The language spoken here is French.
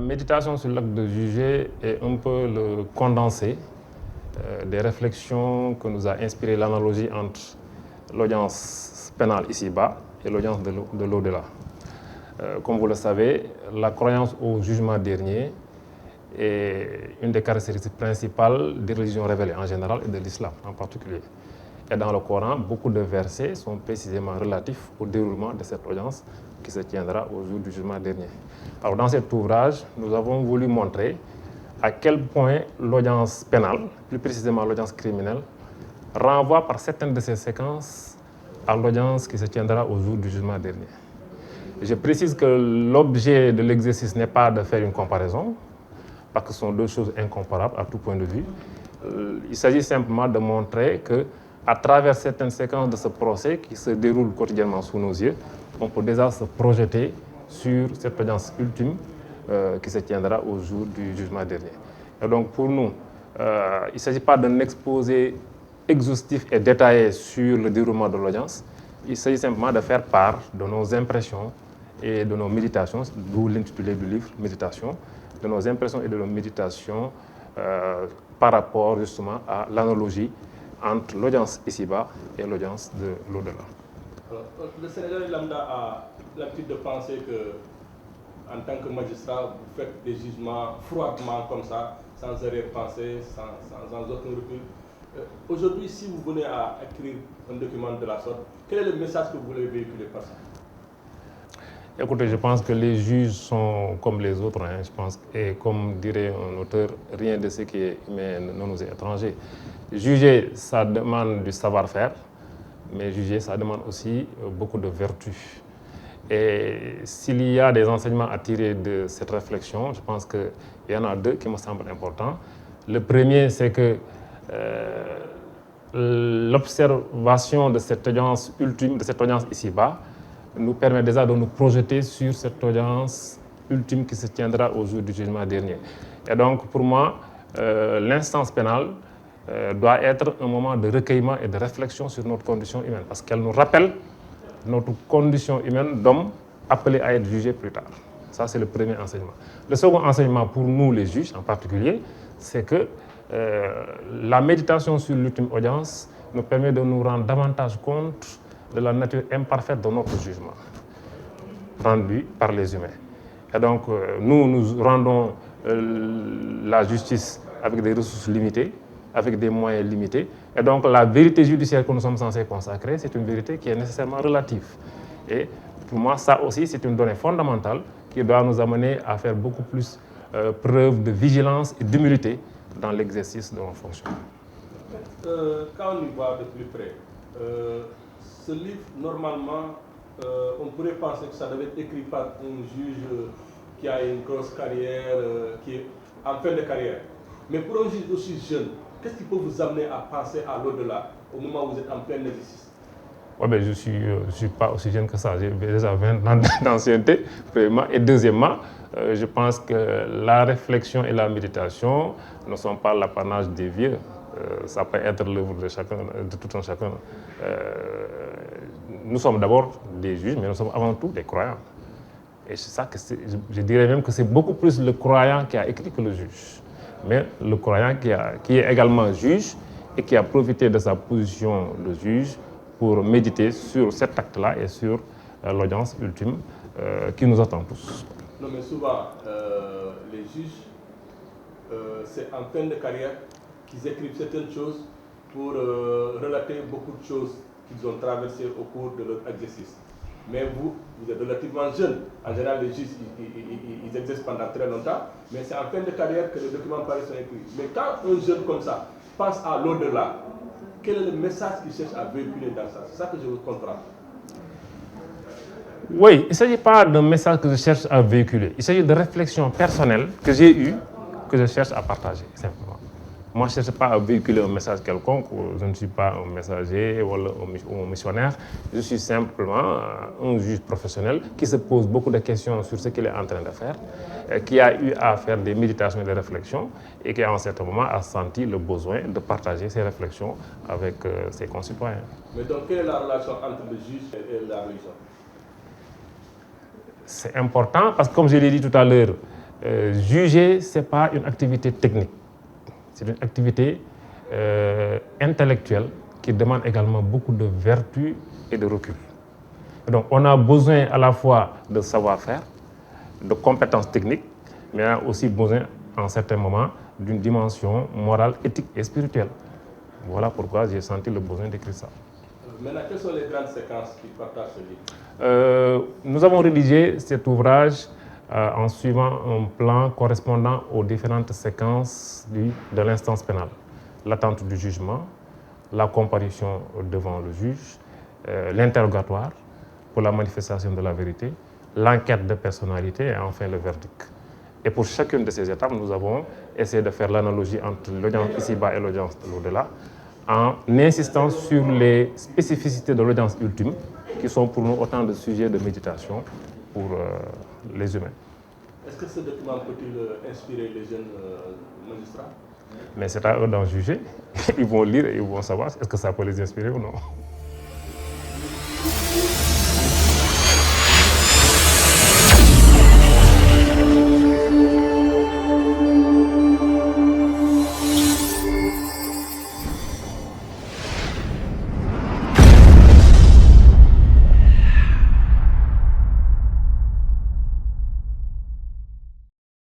méditation sur l'acte de juger est un peu le condensé des réflexions que nous a inspiré l'analogie entre l'audience pénale ici-bas et l'audience de l'au-delà. Comme vous le savez, la croyance au jugement dernier est une des caractéristiques principales des religions révélées en général et de l'islam en particulier. Et dans le Coran, beaucoup de versets sont précisément relatifs au déroulement de cette audience qui se tiendra au jour du jugement dernier. Alors, dans cet ouvrage, nous avons voulu montrer à quel point l'audience pénale, plus précisément l'audience criminelle, renvoie par certaines de ces séquences à l'audience qui se tiendra au jour du jugement dernier. Je précise que l'objet de l'exercice n'est pas de faire une comparaison, parce que ce sont deux choses incomparables à tout point de vue. Il s'agit simplement de montrer que à travers certaines séquences de ce procès qui se déroulent quotidiennement sous nos yeux, on peut déjà se projeter sur cette audience ultime qui se tiendra au jour du jugement dernier. Et donc pour nous, il ne s'agit pas d'un exposé exhaustif et détaillé sur le déroulement de l'audience, il s'agit simplement de faire part de nos impressions et de nos méditations, d'où l'intitulé du livre, Méditation, de nos impressions et de nos méditations par rapport justement à l'analogie entre l'audience ici-bas et l'audience de l'au-delà. Le Sénégalais lambda a l'habitude de penser que, en tant que magistrat, vous faites des jugements froidement comme ça, sans arrière-pensée, sans aucun recul. Aujourd'hui, si vous venez à écrire un document de la sorte, quel est le message que vous voulez véhiculer par ça? Écoutez, je pense que les juges sont comme les autres, je pense, et comme dirait un auteur, rien de ce qui est humain ne nous est étranger. Juger, ça demande du savoir-faire, mais juger, ça demande aussi beaucoup de vertu. Et s'il y a des enseignements à tirer de cette réflexion, je pense qu'il y en a deux qui me semblent importants. Le premier, c'est que l'observation de cette audience ultime, de cette audience ici-bas, nous permet déjà de nous projeter sur cette audience ultime qui se tiendra au jour du jugement dernier. Et donc, pour moi, l'instance pénale doit être un moment de recueillement et de réflexion sur notre condition humaine, parce qu'elle nous rappelle notre condition humaine d'homme appelé à être jugé plus tard. Ça, c'est le premier enseignement. Le second enseignement pour nous, les juges en particulier, c'est que la méditation sur l'ultime audience nous permet de nous rendre davantage compte de la nature imparfaite de notre jugement, rendu par les humains. Et donc, nous rendons la justice avec des ressources limitées, avec des moyens limités. Et donc, la vérité judiciaire que nous sommes censés consacrer, c'est une vérité qui est nécessairement relative. Et pour moi, ça aussi, c'est une donnée fondamentale qui doit nous amener à faire beaucoup plus preuve de vigilance et d'humilité dans l'exercice de nos fonctions. Quand on y voit de plus près, ce livre, normalement, on pourrait penser que ça devait être écrit par un juge qui a une grosse carrière, qui est en fin de carrière. Mais pour un juge aussi jeune, qu'est-ce qui peut vous amener à penser à l'au-delà, au moment où vous êtes en plein exercice? Ouais, ben, je suis pas aussi jeune que ça. J'ai déjà 20 ans d'ancienneté, premièrement. Et deuxièmement, je pense que la réflexion et la méditation ne sont pas l'apanage des vieux. Ça peut être l'œuvre de chacun, de tout un chacun. Nous sommes d'abord des juges, mais nous sommes avant tout des croyants. Et c'est ça que je dirais même que c'est beaucoup plus le croyant qui a écrit que le juge. Mais le croyant qui est également juge et qui a profité de sa position de juge pour méditer sur cet acte-là et sur l'audience ultime qui nous attend tous. Non, mais souvent, les juges, c'est en fin de carrière qu'ils écrivent certaines choses pour relater beaucoup de choses qu'ils ont traversées au cours de leur exercice. Mais vous êtes relativement jeune. En général, les juges, ils exercent pendant très longtemps, mais c'est en fin de carrière que les documents paraissent écrits. Mais quand un jeune comme ça pense à l'au-delà, quel est le message qu'il cherche à véhiculer dans ça? C'est ça que je veux comprendre. Oui, il ne s'agit pas d'un message que je cherche à véhiculer. Il s'agit de réflexions personnelles que j'ai eues, que je cherche à partager, simplement. Moi, je ne cherche pas à véhiculer un message quelconque. Je ne suis pas un messager ou un missionnaire. Je suis simplement un juge professionnel qui se pose beaucoup de questions sur ce qu'il est en train de faire, qui a eu à faire des méditations et des réflexions et qui, à un certain moment, a senti le besoin de partager ses réflexions avec ses concitoyens. Mais donc, quelle est la relation entre le juge et la religion? C'est important parce que, comme je l'ai dit tout à l'heure, Juger, ce n'est pas une activité technique, c'est une activité intellectuelle qui demande également beaucoup de vertu et de recul. Donc on a besoin à la fois de savoir-faire, de compétences techniques, mais on a aussi besoin, en certains moments, d'une dimension morale, éthique et spirituelle. Voilà pourquoi j'ai senti le besoin d'écrire ça. Maintenant, quelles sont les grandes séquences qui partagent ce livre? Nous avons rédigé cet ouvrage en suivant un plan correspondant aux différentes séquences de l'instance pénale. L'attente du jugement, la comparution devant le juge, l'interrogatoire pour la manifestation de la vérité, l'enquête de personnalité et enfin le verdict. Et pour chacune de ces étapes, nous avons essayé de faire l'analogie entre l'audience ici-bas et l'audience de l'au-delà, en insistant sur les spécificités de l'audience ultime, qui sont pour nous autant de sujets de méditation pour les humains. Est-ce que ce document peut-il inspirer les jeunes magistrats? Mais c'est à eux d'en juger. Ils vont lire et ils vont savoir est-ce que ça peut les inspirer ou non.